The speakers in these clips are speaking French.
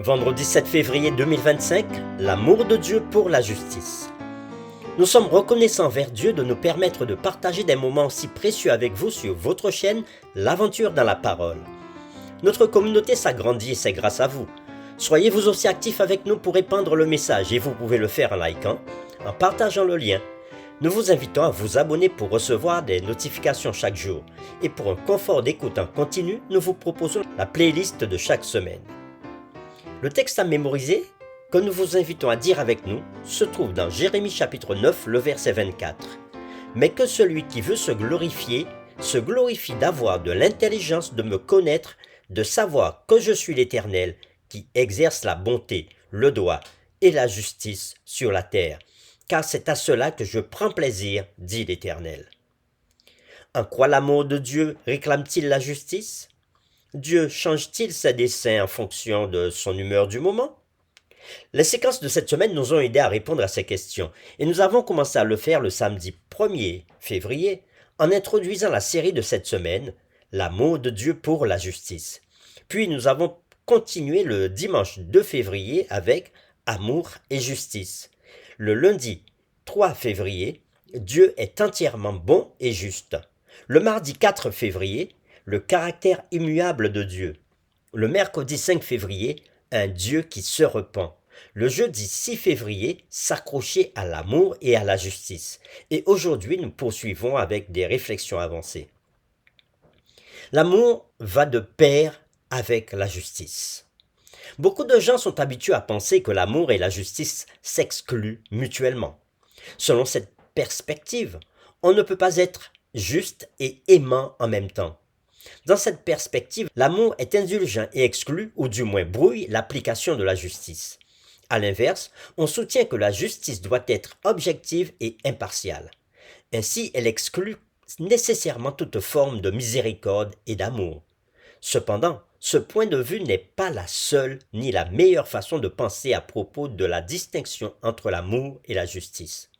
Vendredi 7 février 2025, l'amour de Dieu pour la justice. Nous sommes reconnaissants envers Dieu de nous permettre de partager des moments si précieux avec vous sur votre chaîne, l'Aventure dans la Parole. Notre communauté s'agrandit et c'est grâce à vous. Soyez vous aussi actifs avec nous pour répandre le message et vous pouvez le faire en likant, en partageant le lien. Nous vous invitons à vous abonner pour recevoir des notifications chaque jour. Et pour un confort d'écoute en continu, nous vous proposons la playlist de chaque semaine. Le texte à mémoriser, que nous vous invitons à dire avec nous, se trouve dans Jérémie chapitre 9, le verset 24. Mais que celui qui veut se glorifie d'avoir de l'intelligence de me connaître, de savoir que je suis l'Éternel, qui exerce la bonté, le droit et la justice sur la terre. Car c'est à cela que je prends plaisir, dit l'Éternel. En quoi l'amour de Dieu réclame-t-il la justice ? Dieu change-t-il ses desseins en fonction de son humeur du moment ? Les séquences de cette semaine nous ont aidés à répondre à ces questions et nous avons commencé à le faire le samedi 1er février en introduisant la série de cette semaine, l'amour de Dieu pour la justice. Puis nous avons continué le dimanche 2 février avec amour et justice. Le lundi 3 février, Dieu est entièrement bon et juste. Le mardi 4 février, le caractère immuable de Dieu. Le mercredi 5 février, un Dieu qui se repent. Le jeudi 6 février, s'accrocher à l'amour et à la justice. Et aujourd'hui, nous poursuivons avec des réflexions avancées. L'amour va de pair avec la justice. Beaucoup de gens sont habitués à penser que l'amour et la justice s'excluent mutuellement. Selon cette perspective, on ne peut pas être juste et aimant en même temps. Dans cette perspective, l'amour est indulgent et exclut, ou du moins brouille, l'application de la justice. À l'inverse, on soutient que la justice doit être objective et impartiale. Ainsi, elle exclut nécessairement toute forme de miséricorde et d'amour. Cependant, ce point de vue n'est pas la seule ni la meilleure façon de penser à propos de la distinction entre l'amour et la justice.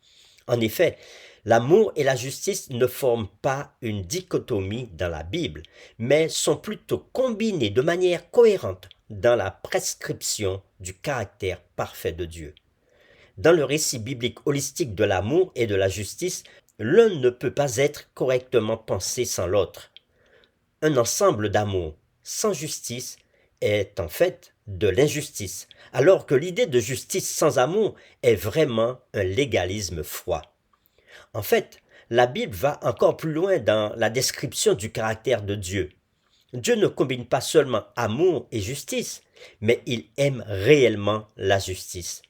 En effet, l'amour et la justice ne forment pas une dichotomie dans la Bible, mais sont plutôt combinés de manière cohérente dans la prescription du caractère parfait de Dieu. Dans le récit biblique holistique de l'amour et de la justice, l'un ne peut pas être correctement pensé sans l'autre. Un ensemble d'amour sans justice est en fait de l'injustice, alors que l'idée de justice sans amour est vraiment un légalisme froid. En fait, la Bible va encore plus loin dans la description du caractère de Dieu. Dieu ne combine pas seulement amour et justice, mais il aime réellement la justice.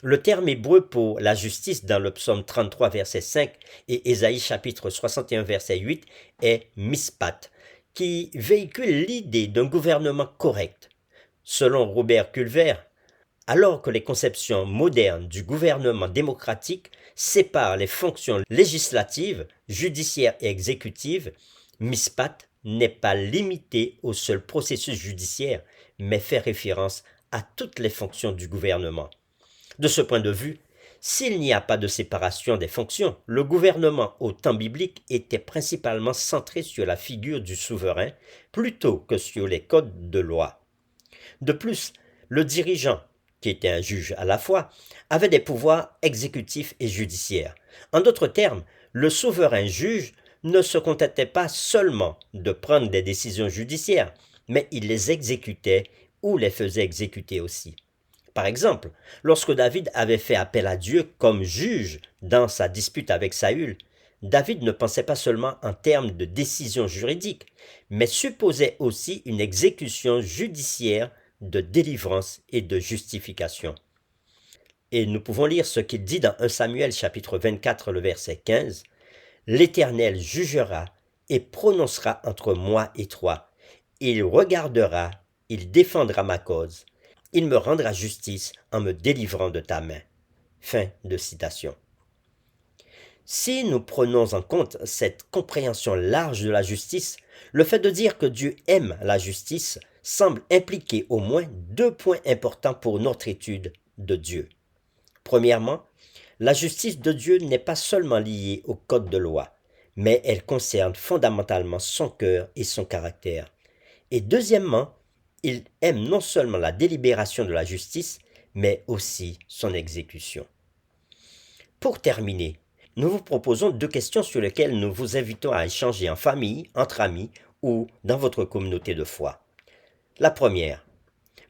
Le terme hébreu pour la justice dans le psaume 33 verset 5 et Ésaïe chapitre 61 verset 8 est mispat, qui véhicule l'idée d'un gouvernement correct. Selon Robert Culver, alors que les conceptions modernes du gouvernement démocratique séparent les fonctions législatives, judiciaires et exécutives, mispat n'est pas limité au seul processus judiciaire, mais fait référence à toutes les fonctions du gouvernement. De ce point de vue, s'il n'y a pas de séparation des fonctions, le gouvernement au temps biblique était principalement centré sur la figure du souverain plutôt que sur les codes de loi. De plus, le dirigeant, qui était un juge à la fois, avait des pouvoirs exécutifs et judiciaires. En d'autres termes, le souverain juge ne se contentait pas seulement de prendre des décisions judiciaires, mais il les exécutait ou les faisait exécuter aussi. Par exemple, lorsque David avait fait appel à Dieu comme juge dans sa dispute avec Saül, David ne pensait pas seulement en termes de décision juridique, mais supposait aussi une exécution judiciaire de délivrance et de justification. Et nous pouvons lire ce qu'il dit dans 1 Samuel chapitre 24, le verset 15. « L'Éternel jugera et prononcera entre moi et toi. Il regardera, il défendra ma cause. Il me rendra justice en me délivrant de ta main. » Fin de citation. Si nous prenons en compte cette compréhension large de la justice, le fait de dire que Dieu aime la justice semble impliquer au moins deux points importants pour notre étude de Dieu. Premièrement, la justice de Dieu n'est pas seulement liée au code de loi, mais elle concerne fondamentalement son cœur et son caractère. Et deuxièmement, il aime non seulement la délibération de la justice, mais aussi son exécution. Pour terminer, nous vous proposons 2 questions sur lesquelles nous vous invitons à échanger en famille, entre amis ou dans votre communauté de foi. La première,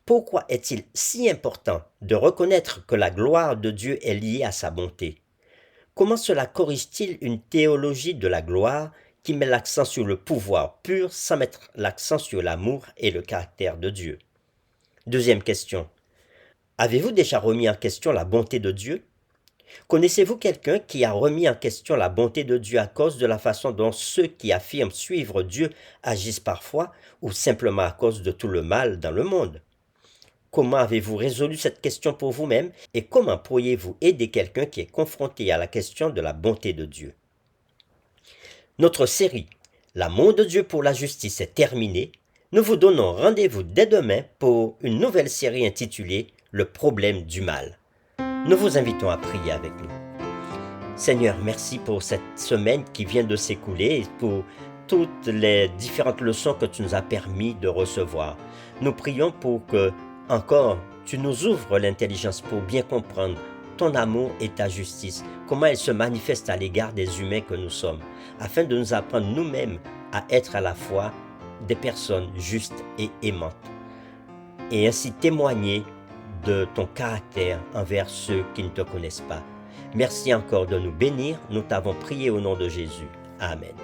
pourquoi est-il si important de reconnaître que la gloire de Dieu est liée à sa bonté? Comment cela corrige-t-il une théologie de la gloire qui met l'accent sur le pouvoir pur sans mettre l'accent sur l'amour et le caractère de Dieu? Deuxième question, avez-vous déjà remis en question la bonté de Dieu? Connaissez-vous quelqu'un qui a remis en question la bonté de Dieu à cause de la façon dont ceux qui affirment suivre Dieu agissent parfois ou simplement à cause de tout le mal dans le monde? Comment avez-vous résolu cette question pour vous-même et comment pourriez-vous aider quelqu'un qui est confronté à la question de la bonté de Dieu? Notre série « L'amour de Dieu pour la justice » est terminée. Nous vous donnons rendez-vous dès demain pour une nouvelle série intitulée « Le problème du mal ». Nous vous invitons à prier avec nous. Seigneur, merci pour cette semaine qui vient de s'écouler et pour toutes les différentes leçons que tu nous as permis de recevoir. Nous prions pour que, encore, tu nous ouvres l'intelligence pour bien comprendre ton amour et ta justice, comment elle se manifeste à l'égard des humains que nous sommes, afin de nous apprendre nous-mêmes à être à la fois des personnes justes et aimantes, et ainsi témoigner de ton caractère envers ceux qui ne te connaissent pas. Merci encore de nous bénir, nous t'avons prié au nom de Jésus. Amen.